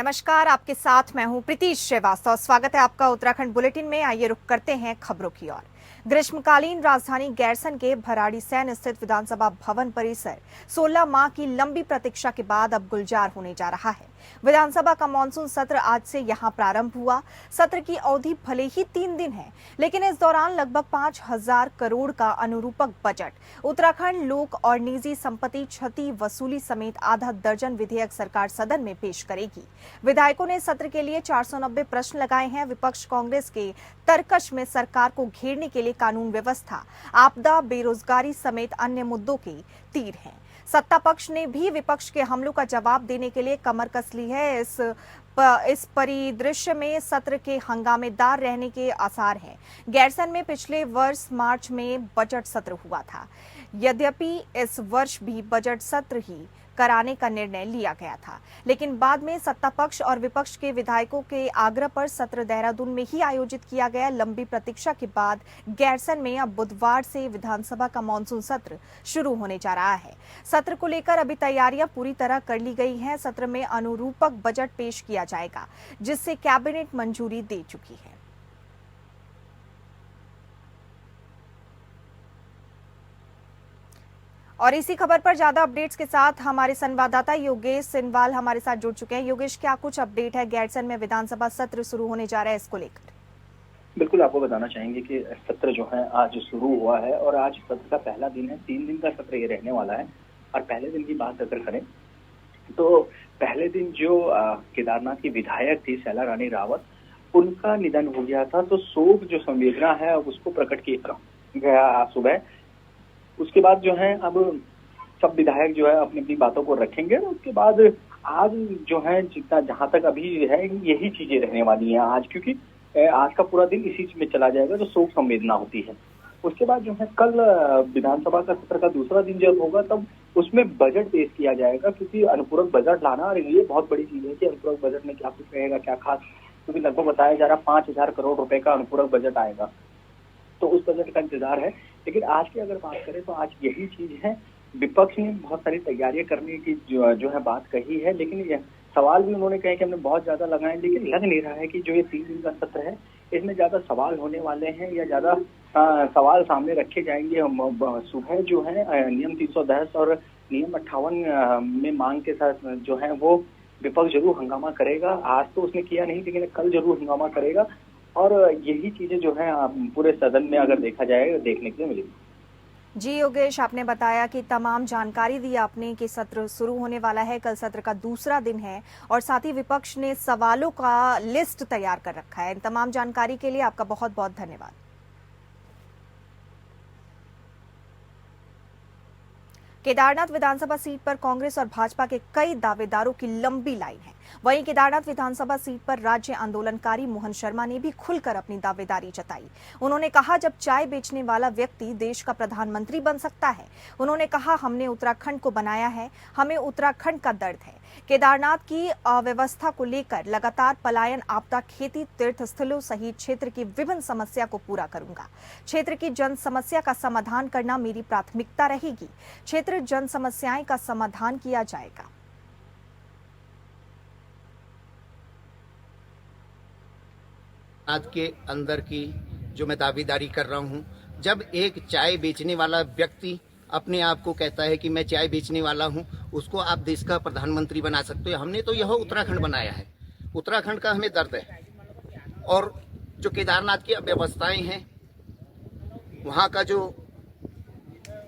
नमस्कार, आपके साथ मैं हूं प्रीति श्रीवास्तव। स्वागत है आपका उत्तराखंड बुलेटिन में। आइए रुक करते हैं खबरों की ओर। ग्रीष्मकालीन राजधानी गैरसन के भराड़ीसैंण स्थित विधानसभा भवन परिसर 16 माह की लंबी प्रतीक्षा के बाद अब गुलजार होने जा रहा है। विधानसभा का मानसून सत्र आज से यहां प्रारंभ हुआ। सत्र की अवधि भले ही 3 दिन है, लेकिन इस दौरान लगभग 5,000 करोड़ का अनुरूपक बजट, उत्तराखंड लोक और निजी संपत्ति क्षति वसूली समेत आधा दर्जन विधेयक सरकार सदन में पेश करेगी। विधायकों ने सत्र के लिए 490 प्रश्न लगाए हैं। विपक्ष कांग्रेस के तरकश में सरकार को घेरने के लिए कानून व्यवस्था, आपदा, बेरोजगारी समेत अन्य मुद्दों के तीर हैं। सत्ता पक्ष ने भी विपक्ष के हमलों का जवाब देने के लिए कमर कस ली है। इस परिदृश्य में सत्र के हंगामेदार रहने के आसार हैं। गैरसन में पिछले वर्ष मार्च में बजट सत्र हुआ था। यद्यपि इस वर्ष भी बजट सत्र ही कराने का निर्णय लिया गया था, लेकिन बाद में सत्ता पक्ष और विपक्ष के विधायकों के आग्रह पर सत्र देहरादून में ही आयोजित किया गया। लंबी प्रतीक्षा के बाद गैरसन में अब बुधवार से विधानसभा का मानसून सत्र शुरू होने जा रहा है। सत्र को लेकर अभी तैयारियां पूरी तरह कर ली गई हैं। सत्र में अनुरूपक बजट पेश किया जाएगा, जिससे कैबिनेट मंजूरी दे चुकी है। और इसी खबर पर ज्यादा अपडेट्स के साथ हमारे संवाददाता योगेश सिनवाल हमारे साथ जुड़ चुके हैं। योगेश, क्या कुछ अपडेट है गैरसन में विधानसभा सत्र शुरू होने जा रहा है, इसको लेकर? बिल्कुल, आपको बताना चाहेंगे कि सत्र जो है आज शुरू हुआ है और आज सत्र का पहला दिन है। 3 दिन का सत्र ये रहने वाला है। और पहले दिन की बात अगर करें तो पहले दिन जो केदारनाथ की विधायक थी शैला रानी रावत, उनका निधन हो गया था। तो शोक जो संवेदना है उसको प्रकट किया गया आज सुबह। उसके बाद जो है अब सब विधायक जो है अपनी अपनी बातों को रखेंगे। उसके बाद आज जो है जितना जहां तक अभी है यही चीजें रहने वाली हैं आज, क्योंकि आज का पूरा दिन इसी में चला जाएगा जो शोक संवेदना होती है। उसके बाद जो है कल विधानसभा का सत्र का दूसरा दिन जब होगा तब उसमें बजट पेश किया जाएगा, क्योंकि अनुपूरक बजट लाना और ये बहुत बड़ी चीज है कि अनुपूरक बजट में क्या कुछ रहेगा, क्या खास, क्योंकि लगभग बताया जा रहा 5,000 करोड़ रुपए का अनुपूरक बजट आएगा। तो उस बजट का इंतजार है। लेकिन आज की अगर बात करें तो आज यही चीज है। विपक्ष ने बहुत सारी तैयारियां करने की जो है बात कही है, लेकिन सवाल भी उन्होंने कहे कि हमने बहुत ज्यादा लगाए, लेकिन लग नहीं रहा है कि जो ये 3 दिन का सत्र है इसमें ज्यादा सवाल होने वाले हैं या ज्यादा सवाल सामने रखे जाएंगे। सुबह जो है नियम 310 और नियम 58 में मांग के साथ जो है वो विपक्ष जरूर हंगामा करेगा। आज तो उसने किया नहीं, लेकिन कल जरूर हंगामा करेगा। और यही चीजें जो है पूरे सदन में अगर देखा जाए देखने के लिए मिलेगी। जी योगेश, आपने बताया कि तमाम जानकारी दी आपने कि सत्र शुरू होने वाला है। कल सत्र का दूसरा दिन है और साथ ही विपक्ष ने सवालों का लिस्ट तैयार कर रखा है। इन तमाम जानकारी के लिए आपका बहुत बहुत धन्यवाद। केदारनाथ विधानसभा सीट पर कांग्रेस और भाजपा के कई दावेदारों की लंबी लाइन है। वहीं केदारनाथ विधानसभा सीट पर राज्य आंदोलनकारी मोहन शर्मा ने भी खुलकर अपनी दावेदारी जताई। उन्होंने कहा, जब चाय बेचने वाला व्यक्ति देश का प्रधानमंत्री बन सकता है। उन्होंने कहा, हमने उत्तराखंड को बनाया है, हमें उत्तराखंड का दर्द है। केदारनाथ की अव्यवस्था को लेकर लगातार पलायन, आपदा, खेती, तीर्थ स्थलों सहित क्षेत्र की विभिन्न समस्या को पूरा करूंगा। क्षेत्र की जन समस्या का समाधान करना मेरी प्राथमिकता रहेगी। क्षेत्र जन समस्याएं का समाधान किया जाएगा। के अंदर की जो मैं दावेदारी कर रहा हूं, जब एक चाय बेचने वाला व्यक्ति अपने आप को कहता है कि मैं चाय बेचने वाला हूं, उसको आप देश का प्रधानमंत्री बना सकते हो। हमने तो यह उत्तराखंड बनाया है, उत्तराखंड का हमें दर्द है। और जो केदारनाथ की अव्यवस्थाएं हैं, वहां का जो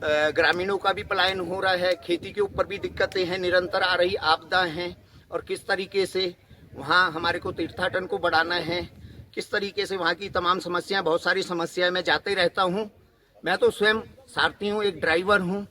ग्रामीणों का भी पलायन हो रहा है, खेती के ऊपर भी दिक्कतें हैं, निरंतर आ रही आपदा हैं, और किस तरीके से वहां हमारे को तीर्थाटन को बढ़ाना है, किस तरीके से वहां की तमाम समस्याएं, बहुत सारी समस्याएं मैं जाते रहता हूं। मैं तो स्वयं सारथी हूं, एक ड्राइवर हूं।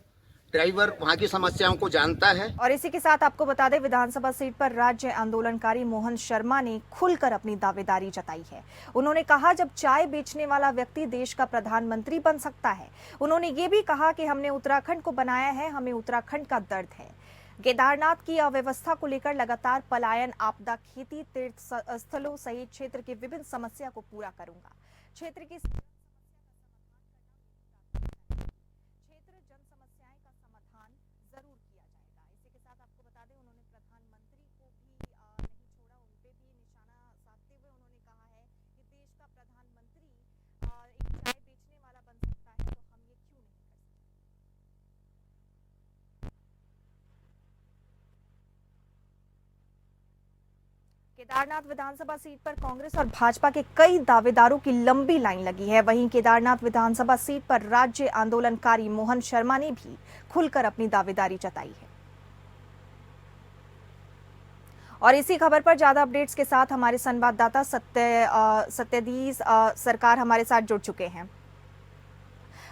ड्राइवर वहां की समस्याओं को जानता है। और इसी के साथ आपको बता दें, विधानसभा सीट पर राज्य आंदोलनकारी मोहन शर्मा ने खुलकर अपनी दावेदारी जताई है। उन्होंने कहा, जब चाय बेचने वाला व्यक्ति देश का प्रधानमंत्री बन सकता है। उन्होंने ये भी कहा कि हमने उत्तराखंड को बनाया है, हमें उत्तराखंड का दर्द है। केदारनाथ की अव्यवस्था को लेकर लगातार पलायन, आपदा, खेती, तीर्थ स्थलों सहित क्षेत्र की विभिन्न समस्या को पूरा करूंगा। क्षेत्र की जन समस्याएं का समाधान जरूर किया जाएगा। इसी के साथ आपको बता दें, उन्होंने प्रधानमंत्री को भी नहीं छोड़ा। केदारनाथ विधानसभा सीट पर कांग्रेस और भाजपा के कई दावेदारों की लंबी लाइन लगी है। वहीं केदारनाथ विधानसभा सीट पर राज्य आंदोलनकारी मोहन शर्मा ने भी खुलकर अपनी दावेदारी जताई है। और इसी खबर पर ज्यादा अपडेट्स के साथ हमारे संवाददाता सत्यजीत सरकार हमारे साथ जुड़ चुके हैं।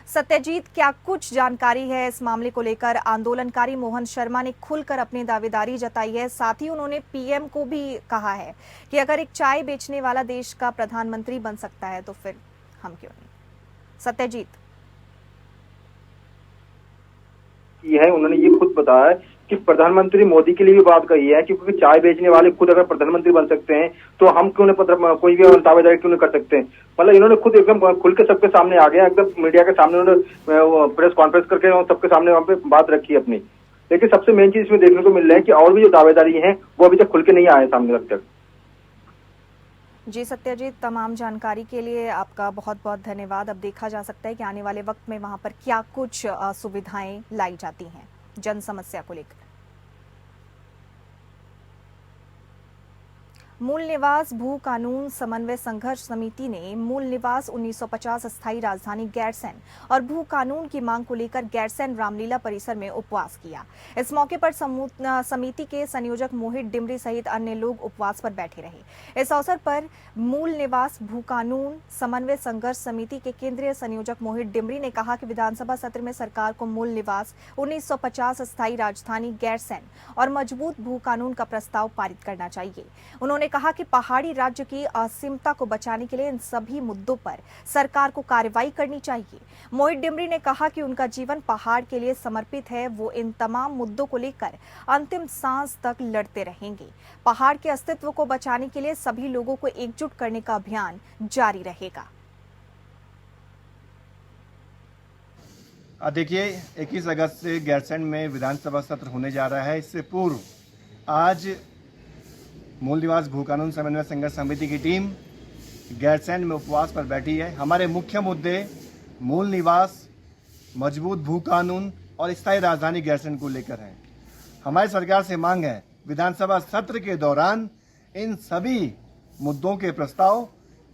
सत्यजीत, क्या कुछ जानकारी है इस मामले को लेकर? आंदोलनकारी मोहन शर्मा ने खुलकर अपनी दावेदारी जताई है, साथ ही उन्होंने पीएम को भी कहा है कि अगर एक चाय बेचने वाला देश का प्रधानमंत्री बन सकता है तो फिर हम क्यों नहीं। सत्यजीत, ये है, उन्होंने ये खुद बताया कि प्रधानमंत्री मोदी के लिए भी बात कही है, क्योंकि चाय बेचने वाले खुद अगर प्रधानमंत्री बन सकते हैं तो हम क्यों नहीं, कोई भी दावेदारी क्यों नहीं कर सकते हैं। मतलब इन्होंने खुद एकदम खुल के सबके सामने आ गया, एकदम मीडिया के सामने उन्होंने प्रेस कॉन्फ्रेंस करके सबके सामने वहां पे बात रखी अपनी। लेकिन सबसे मेन चीज इसमें देखने को मिल रहा है कि और भी जो दावेदारी है वो अभी तक खुल के नहीं आए सामने तक। जी सत्यजीत, तमाम जानकारी के लिए आपका बहुत बहुत धन्यवाद। अब देखा जा सकता है कि आने वाले वक्त में वहां पर क्या कुछ सुविधाएं लाई जाती हैं जन समस्या को लेकर। मूल निवास भू कानून समन्वय संघर्ष समिति ने मूल निवास 1950 अस्थायी राजधानी गैरसैंण और भू कानून की मांग को लेकर गैरसैंण रामलीला परिसर में उपवास किया। इस मौके पर समिति के संयोजक मोहित डिमरी सहित अन्य लोग उपवास पर बैठे रहे। इस अवसर पर मूल निवास भू कानून समन्वय संघर्ष समिति के केंद्रीय संयोजक मोहित डिमरी ने कहा कि विधानसभा सत्र में सरकार को मूल निवास 1950 अस्थायी राजधानी गैरसैंण और मजबूत भू कानून का प्रस्ताव पारित करना चाहिए। उन्होंने कहा कि पहाड़ी राज्य की असीमता को बचाने के लिए इन सभी मुद्दों पर सरकार को कार्रवाई करनी चाहिए। मोहित डिमरी ने कहा कि उनका जीवन पहाड़ के लिए समर्पित है, वो इन तमाम मुद्दों को लेकर अंतिम सांस तक लड़ते रहेंगे। पहाड़ के अस्तित्व को बचाने के लिए सभी लोगों को एकजुट करने का अभियान जारी रहेगा। देखिए, 21 अगस्त से गैरसैंण में विधानसभा सत्र होने जा रहा है। इससे पूर्व आज मूल निवास भू कानून समन्वय संघर्ष समिति की टीम गैरसैंण में उपवास पर बैठी है। हमारे मुख्य मुद्दे मूल निवास, मजबूत भू कानून और स्थायी राजधानी गैरसैंण को लेकर है। हमारी सरकार से मांग है विधानसभा सत्र के दौरान इन सभी मुद्दों के प्रस्ताव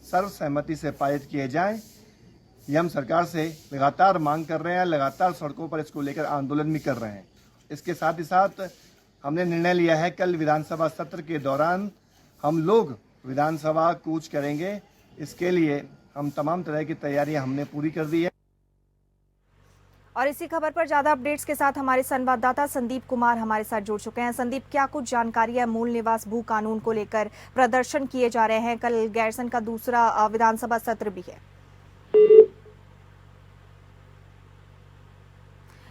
सर्वसहमति से पारित किए जाएं। ये हम सरकार से लगातार मांग कर रहे हैं, लगातार सड़कों पर इसको लेकर आंदोलन भी कर रहे हैं। इसके साथ ही साथ हमने निर्णय लिया है कल विधानसभा सत्र के दौरान हम लोग विधानसभा कूच करेंगे। इसके लिए हम तमाम तरह की तैयारियां हमने पूरी कर दी है। और इसी खबर पर ज्यादा अपडेट्स के साथ हमारे संवाददाता संदीप कुमार हमारे साथ जुड़ चुके हैं। संदीप, क्या कुछ जानकारी है? मूल निवास भू कानून को लेकर प्रदर्शन किए जा रहे हैं, कल गैरसैंण का दूसरा विधानसभा सत्र भी है।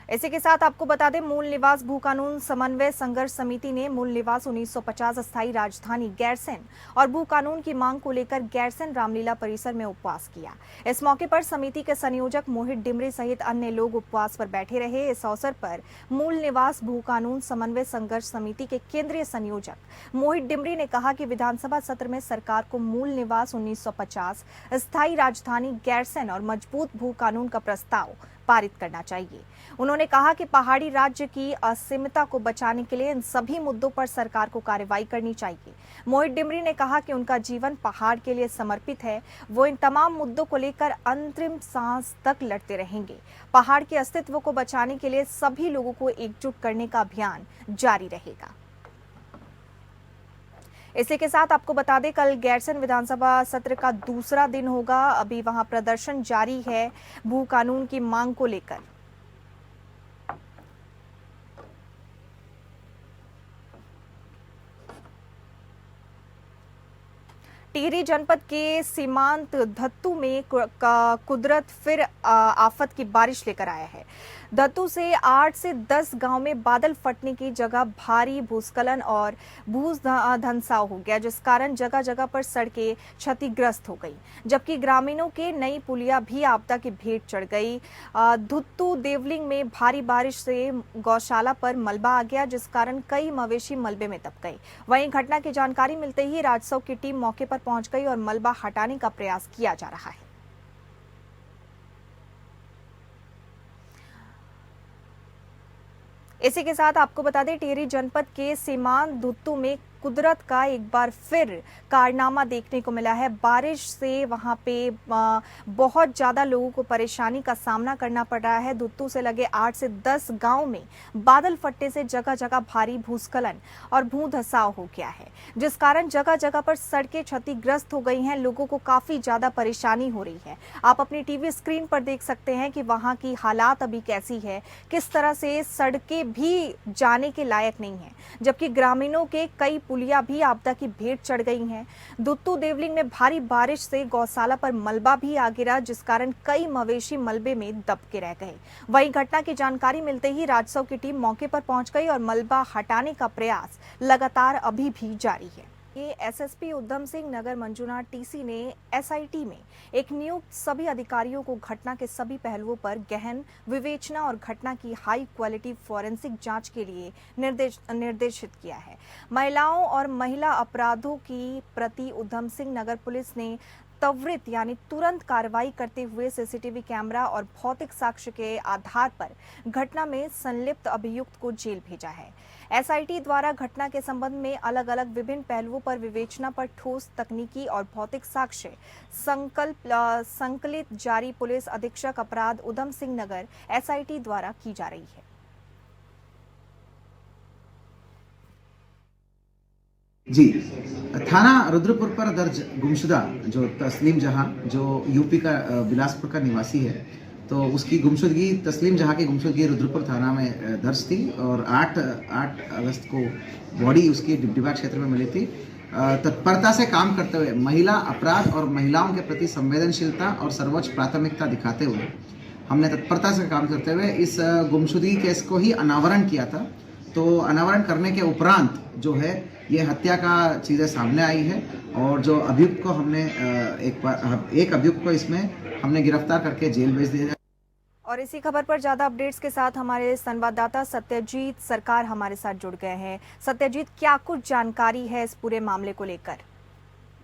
इसी के साथ आपको बता दें, मूल निवास भू कानून समन्वय संघर्ष समिति ने मूल निवास 1950 अस्थायी राजधानी गैरसैंण और भू कानून की मांग को लेकर गैरसैंण रामलीला परिसर में उपवास किया। इस मौके पर समिति के संयोजक मोहित डिमरी सहित अन्य लोग उपवास पर बैठे रहे। इस अवसर पर मूल निवास भू कानून समन्वय संघर्ष समिति के केंद्रीय संयोजक मोहित डिमरी ने कहा कि विधानसभा सत्र में सरकार को मूल निवास 1950 अस्थायी राजधानी गैरसैंण और मजबूत भू कानून का प्रस्ताव पारित करना चाहिए। उन्होंने कहा कि पहाड़ी राज्य की असीमता को बचाने के लिए इन सभी मुद्दों पर सरकार को कार्रवाई करनी चाहिए। मोहित डिमरी ने कहा कि उनका जीवन पहाड़ के लिए समर्पित है, वो इन तमाम मुद्दों को लेकर अंतिम सांस तक लड़ते रहेंगे। पहाड़ के अस्तित्व को बचाने के लिए सभी लोगों को एकजुट करने का अभियान जारी रहेगा। इसी के साथ आपको बता दें, कल गैरसैंण विधानसभा सत्र का दूसरा दिन होगा। अभी वहां प्रदर्शन जारी है भू कानून की मांग को लेकर। टिहरी जनपद के सीमांत धत्तू में कुदरत फिर आफत की बारिश लेकर आया है। धत्तू से 8 से 10 गांव में बादल फटने की जगह भारी भूस्खलन और धंसाव हो गया, जिस कारण जगह जगह पर सड़कें क्षतिग्रस्त हो गई, जबकि ग्रामीणों के नई पुलिया भी आपदा की भेंट चढ़ गई। धुत्तू देवलिंग में भारी बारिश से गौशाला पर मलबा आ गया, जिस कारण कई मवेशी मलबे में दब गए। वहीं घटना की जानकारी मिलते ही राजस्व की टीम मौके पर पहुंच गई और मलबा हटाने का प्रयास किया जा रहा है। इसी के साथ आपको बता दें, टिहरी जनपद के सीमांत धुत्तू में कुदरत का एक बार फिर कारनामा देखने को मिला है। बारिश से वहां पे बहुत ज़्यादा लोगों को परेशानी का सामना करना पड़ रहा है। दुत्तू से लगे 8 से 10 गांव में बादल फटने से जगह जगह भारी भूस्खलन और भूधसाव हो गया है, जिस कारण जगह जगह पर सड़कें क्षतिग्रस्त हो गई हैं। लोगों को काफ़ी ज़्यादा परेशानी हो रही है। आप अपनी टीवी स्क्रीन पर देख सकते हैं कि वहाँ की हालात अभी कैसी है, किस तरह से सड़कें भी जाने के लायक नहीं है, जबकि ग्रामीणों के कई पुलिया भी आपदा की भेंट चढ़ गई हैं। दुत्तू देवलिंग में भारी बारिश से गौशाला पर मलबा भी आ गिरा, जिस कारण कई मवेशी मलबे में दब के रह गए। वहीं घटना की जानकारी मिलते ही राजस्व की टीम मौके पर पहुंच गई और मलबा हटाने का प्रयास लगातार अभी भी जारी है। ये एसएसपी उधम सिंह नगर मंजुनाथ टीसी ने एसआईटी में एक नियुक्त सभी अधिकारियों को घटना के सभी पहलुओं पर गहन विवेचना और घटना की हाई क्वालिटी फॉरेंसिक जांच के लिए निर्देशित किया है। महिलाओं और महिला अपराधों की प्रति उधम सिंह नगर पुलिस ने त्वरित यानी तुरंत कार्रवाई करते हुए सीसीटीवी कैमरा और भौतिक साक्ष्य के आधार पर घटना में संलिप्त अभियुक्त को जेल भेजा है। एसआईटी द्वारा घटना के संबंध में अलग अलग विभिन्न पहलुओं पर विवेचना पर ठोस तकनीकी और भौतिक साक्ष्य संकलित जारी पुलिस अधीक्षक अपराध उधम सिंह नगर एसआईटी द्वारा की जा रही है। जी, थाना रुद्रपुर पर दर्ज गुमशुदा जो तस्लीम जहां जो यूपी का बिलासपुर का निवासी है, तो उसकी गुमशुदगी तस्लीम जहां की गुमशुदगी रुद्रपुर थाना में दर्ज थी और 8 अगस्त को बॉडी उसकी डिबडिबा क्षेत्र में मिली थी। तत्परता से काम करते हुए महिला अपराध और महिलाओं के प्रति संवेदनशीलता और सर्वोच्च प्राथमिकता दिखाते हुए हमने तत्परता से काम करते हुए इस गुमशुदगी केस को ही अनावरण किया था। तो अनावरण करने के उपरांत जो है ये हत्या का चीज़ें सामने आई है और जो अभियुक्त को हमने एक अभियुक्त को इसमें हमने गिरफ्तार करके जेल भेज दिया। और इसी खबर पर ज्यादा अपडेट्स के साथ हमारे संवाददाता सत्यजीत सरकार हमारे साथ जुड़ गए हैं। सत्यजीत, क्या कुछ जानकारी है इस पूरे मामले को लेकर?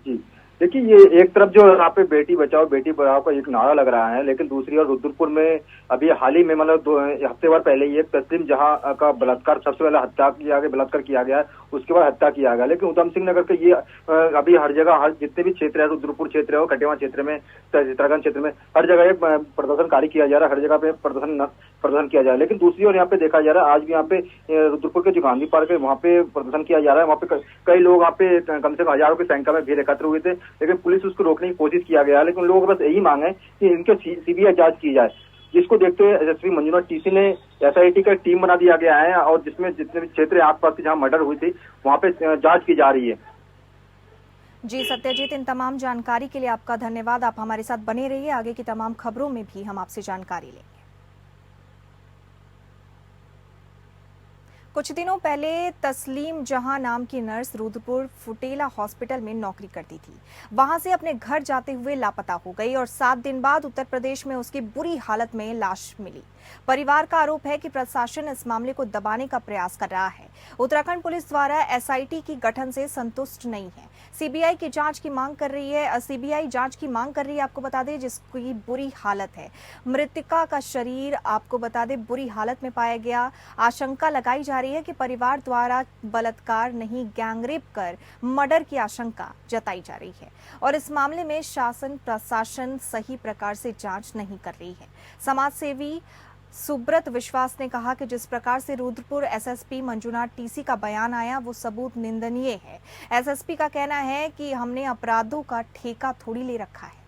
जी देखिए, ये एक तरफ जो यहाँ पे बेटी बचाओ बेटी पढ़ाओ का एक नारा लग रहा है, लेकिन दूसरी ओर रुद्रपुर में अभी हाल ही में मतलब 2 हफ्ते भर पहले ही एक तस्लीम जहां का बलात्कार सबसे पहले बलात्कार किया गया, उसके बाद हत्या किया गया। लेकिन उधम सिंह नगर के ये अभी हर जगह जितने भी क्षेत्र है, रुद्रपुर क्षेत्र हो, खटेवा क्षेत्र में, चित्रागंज क्षेत्र में, हर जगह एक प्रदर्शनकारी किया जा रहा है, हर जगह पे प्रदर्शन किया जा रहा है। लेकिन दूसरी ओर यहाँ पे देखा जा रहा है, आज भी यहाँ पे रुद्रपुर के जो गांधी पार्क है वहाँ पे प्रदर्शन किया जा रहा है। वहाँ पे कई लोग वहाँ पे कम से कम हजारों की संख्या में भीड़ एकत्र हुए थे, लेकिन पुलिस उसको रोकने की कोशिश किया गया। लेकिन लोगों को बस यही मांग है कि इनके सीबीआई जांच की जाए, जिसको देखते हुए एसएसपी मंजुनाथ टीसी ने एसआईटी का टीम बना दिया गया है और जिसमें जितने भी क्षेत्र आसपास की जहां मर्डर हुई थी वहां पे जांच की जा रही है। जी सत्यजीत, इन तमाम जानकारी के लिए आपका धन्यवाद। आप हमारे साथ बने रहिए, आगे की तमाम खबरों में भी हम आपसे जानकारी लेंगे। कुछ दिनों पहले तस्लीम जहां नाम की नर्स रुद्रपुर फुटेला हॉस्पिटल में नौकरी करती थी, वहां से अपने घर जाते हुए लापता हो गई और 7 दिन बाद उत्तर प्रदेश में उसकी बुरी हालत में लाश मिली। परिवार का आरोप है कि प्रशासन इस मामले को दबाने का प्रयास कर रहा है। उत्तराखंड पुलिस द्वारा एसआईटी की गठन से संतुष्ट नहीं है, सीबीआई की जांच की मांग कर रही है। सीबीआई जांच की मांग कर रही है, आपको बता दें, जिसकी बुरी हालत है। मृतका का शरीर आपको बता दें बुरी हालत में पाया गया। आशंका लगाई जा रही है कि परिवार द्वारा बलात्कार नहीं गैंगरेप कर मर्डर की आशंका जताई जा रही है और इस मामले में शासन प्रशासन सही प्रकार से जांच नहीं कर रही है। समाज सेवी सुब्रत विश्वास ने कहा कि जिस प्रकार से रुद्रपुर एसएसपी मंजुनाथ टीसी का बयान आया वो सबूत निंदनीय है। एसएसपी का कहना है कि हमने अपराधों का ठेका थोड़ी ले रखा है।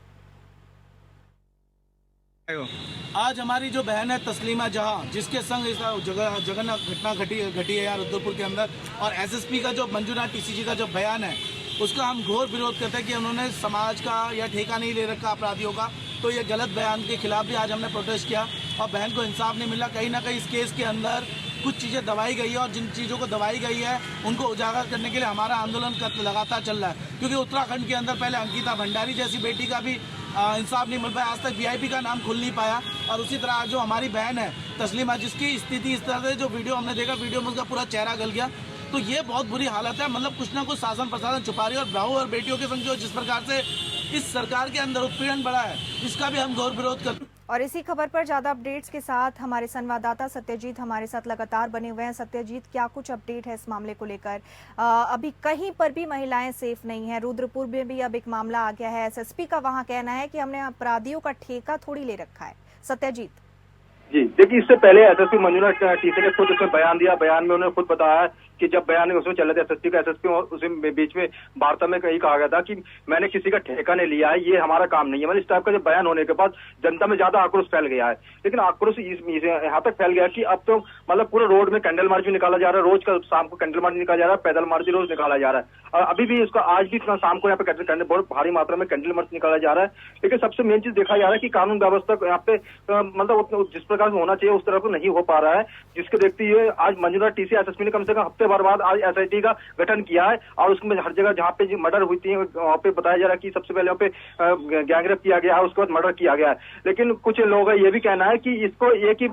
आज हमारी जो बहन है तस्लीमा जहां, जिसके संग इस जघन्य घटना घटी है यार रुद्रपुर के अंदर, और एसएसपी का जो मंजुनाथ टीसी जी का जो बयान है उसका हम घोर विरोध करते हैं कि उन्होंने समाज का या ठेका नहीं ले रखा अपराधियों का। तो ये गलत बयान के खिलाफ भी आज हमने प्रोटेस्ट किया और बहन को इंसाफ नहीं मिला। कहीं ना कहीं इस केस के अंदर कुछ चीज़ें दबाई गई है और जिन चीज़ों को दबाई गई है उनको उजागर करने के लिए हमारा आंदोलन लगातार चल रहा है। क्योंकि उत्तराखंड के अंदर पहले अंकिता भंडारी जैसी बेटी का भी इंसाफ नहीं मिल पाया, आज तक वीआईपी का नाम खुल नहीं पाया। और उसी तरह जो हमारी बहन है तस्लीमा, जिसकी स्थिति इस तरह से, जो वीडियो हमने देखा, वीडियो में उसका पूरा चेहरा गल गया। तो ये बहुत बुरी हालत है। मतलब कुछ ना कुछ शासन प्रशासन छुपा रही है और बहू और बेटियों के संग जो जिस प्रकार से इस सरकार के अंदर उत्पीड़न बढ़ा है, इसका भी हम घोर विरोध करते हैं। और इसी खबर पर ज्यादा अपडेट्स के साथ हमारे संवाददाता सत्यजीत हमारे साथ लगातार बने हुए हैं। सत्यजीत, क्या कुछ अपडेट है इस मामले को लेकर? अभी कहीं पर भी महिलाएं सेफ नहीं है। रुद्रपुर में भी अब एक मामला आ गया है। एसएसपी का वहां कहना है कि हमने अपराधियों का ठेका थोड़ी ले रखा है। सत्यजीत जी देखिए, इससे पहले एसएसपी मंजुनाथ टीसी ने खुद उसमें बयान दिया। बयान में उन्होंने खुद बताया कि जब बयान उसमें चल रहे थे एसएसपी उसे बीच में वार्ता में कहीं कहा गया था कि मैंने किसी का ठेका नहीं लिया है, ये हमारा काम नहीं है। मतलब इस टाइप का जब बयान होने के बाद जनता में ज्यादा आक्रोश फैल गया है। लेकिन आक्रोश यहाँ तक फैल गया कि अब तो मतलब पूरे रोड में कैंडल मार्च भी निकाला जा रहा है। रोज का शाम को कैंडल मार्च निकाला जा रहा है, पैदल मार्च रोज निकाला जा रहा है। और अभी भी उसका आज भी शाम को यहाँ पे बहुत भारी मात्रा में कैंडल मार्च निकाला जा रहा है। लेकिन सबसे मेन चीज देखा जा रहा है कि कानून व्यवस्था यहाँ पे मतलब जिस प्रकार से होना चाहिए उस तरह नहीं हो पा रहा है, जिसके देखते हुए आज मंजुनाथ टीसी एसएसपी ने कम से कम हफ्ते भर बाद आज एसआईटी का गठन किया है। और उसमें हर जगह जहाँ पे मर्डर हुई थी वहाँ पे बताया जा रहा है कि सबसे पहले वहाँ पे गैंगरेप किया गया है, उसके बाद मर्डर किया गया है। लेकिन कुछ लोगों का ये भी कहना है कि इसको एक ही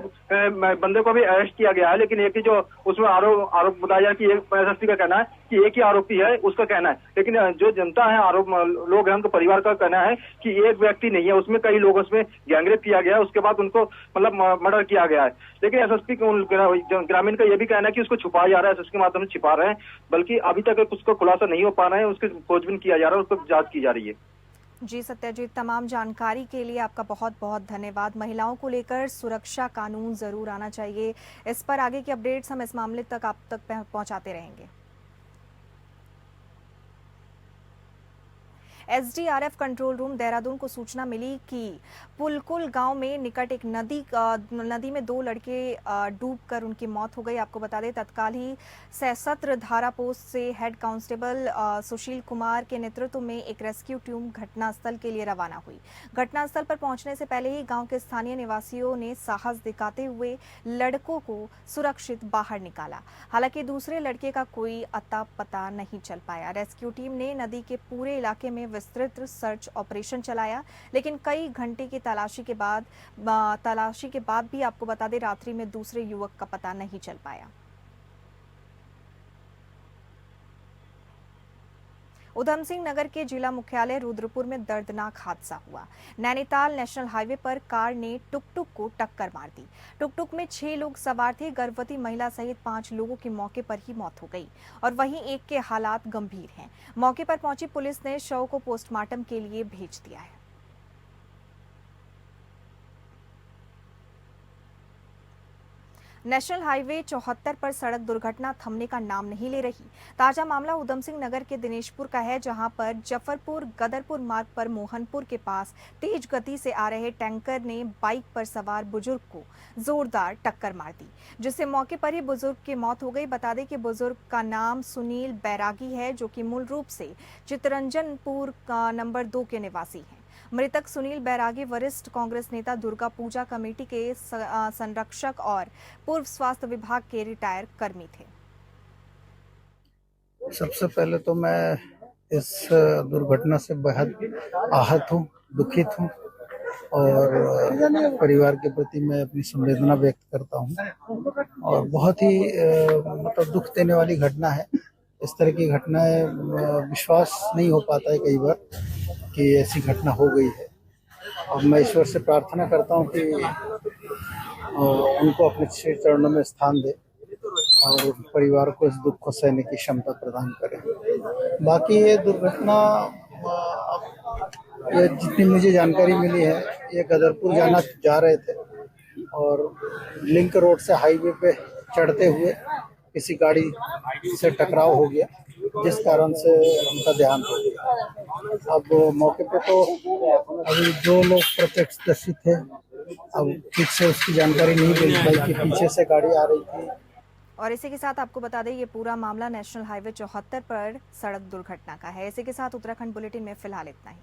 बंदे को भी अरेस्ट किया गया है, लेकिन एक ही जो उसमें आरोप बताया जा रहा है कि एसएसपी का कहना है कि एक ही आरोपी है, उसका कहना है। लेकिन जो जनता है, आरोप लोग हैं, उनके परिवार का कहना है कि एक व्यक्ति नहीं है, उसमें कई लोग उसमें गैंगरेप किया गया है, उसके बाद उनको मतलब मर्डर किया गया है। लेकिन एसएसपी ग्रामीण का यह भी कहना है कि उसको छुपाया जा रहा है, एसएसपी के माध्यम से छिपा रहे हैं, बल्कि अभी तक उसको खुलासा नहीं हो पा रहे हैं। उसकी खोजबीन किया जा रहा है, उस पर जांच की जा रही है। जी सत्यजीत, तमाम जानकारी के लिए आपका बहुत बहुत धन्यवाद। महिलाओं को लेकर सुरक्षा कानून जरूर आना चाहिए। इस पर आगे की अपडेट्स हम इस मामले तक आप तक पहुंचाते रहेंगे। एसडीआरएफ कंट्रोल रूम देहरादून को सूचना मिली कि पुलकुल गांव में निकट एक नदी में 2 लड़के डूबकर उनकी मौत हो गई। आपको बता दें, तत्काल ही सशस्त्र धारा पोस्ट से हेड कांस्टेबल सुशील कुमार के नेतृत्व में एक रेस्क्यू टीम घटनास्थल के लिए रवाना हुई। घटनास्थल पर पहुंचने से पहले ही गांव के स्थानीय निवासियों ने साहस दिखाते हुए लड़कों को सुरक्षित बाहर निकाला। हालांकि दूसरे लड़के का कोई अता पता नहीं चल पाया। रेस्क्यू टीम ने नदी के पूरे इलाके में विस्तृत सर्च ऑपरेशन चलाया, लेकिन कई घंटे की तलाशी के बाद भी आपको बता दें, रात्रि में दूसरे युवक का पता नहीं चल पाया। उधम सिंह नगर के जिला मुख्यालय रुद्रपुर में दर्दनाक हादसा हुआ। नैनीताल नेशनल हाईवे पर कार ने टुकटुक को टक्कर मार दी। टुकटुक में 6 लोग सवार थे। गर्भवती महिला सहित 5 लोगों की मौके पर ही मौत हो गई और वहीं एक के हालात गंभीर हैं। मौके पर पहुंची पुलिस ने शव को पोस्टमार्टम के लिए भेज दिया है। नेशनल हाईवे 74 पर सड़क दुर्घटना थमने का नाम नहीं ले रही। ताजा मामला उधम सिंह नगर के दिनेशपुर का है, जहां पर जफरपुर गदरपुर मार्ग पर मोहनपुर के पास तेज गति से आ रहे टैंकर ने बाइक पर सवार बुजुर्ग को जोरदार टक्कर मार दी, जिससे मौके पर ही बुजुर्ग की मौत हो गई। बता दें कि बुजुर्ग का नाम सुनील बैरागी है, जो कि मूल रूप से चितरंजनपुर नंबर 2 के निवासी हैं। मृतक सुनील बैरागी वरिष्ठ कांग्रेस नेता दुर्गा पूजा कमेटी के संरक्षक और पूर्व स्वास्थ्य विभाग के रिटायर कर्मी थे। सबसे पहले तो मैं इस दुर्घटना से बेहद आहत हूँ, दुखित हूँ और परिवार के प्रति मैं अपनी संवेदना व्यक्त करता हूँ। और बहुत ही मतलब दुख देने वाली घटना है। इस तरह की घटनाएं विश्वास नहीं हो पाता है कई बार कि ऐसी घटना हो गई है। और मैं ईश्वर से प्रार्थना करता हूँ कि उनको अपने श्री चरणों में स्थान दे और परिवार को इस दुख को सहने की क्षमता प्रदान करें। बाकी ये दुर्घटना ये जितनी मुझे जानकारी मिली है, ये गदरपुर जा रहे थे और लिंक रोड से हाईवे पे चढ़ते हुए किसी गाड़ी से टकराव हो गया, जिस कारण से उनका देहांत हो गया। अब मौके पे तो अभी जो लोग प्रत्यक्षदर्शी थे, अब ठीक से उसकी जानकारी नहीं मिल पाई कि पीछे से गाड़ी आ रही थी। और इसी के साथ आपको बता दें, ये पूरा मामला नेशनल हाईवे 74 पर सड़क दुर्घटना का है। इसी के साथ उत्तराखंड बुलेटिन में फिलहाल इतना ही।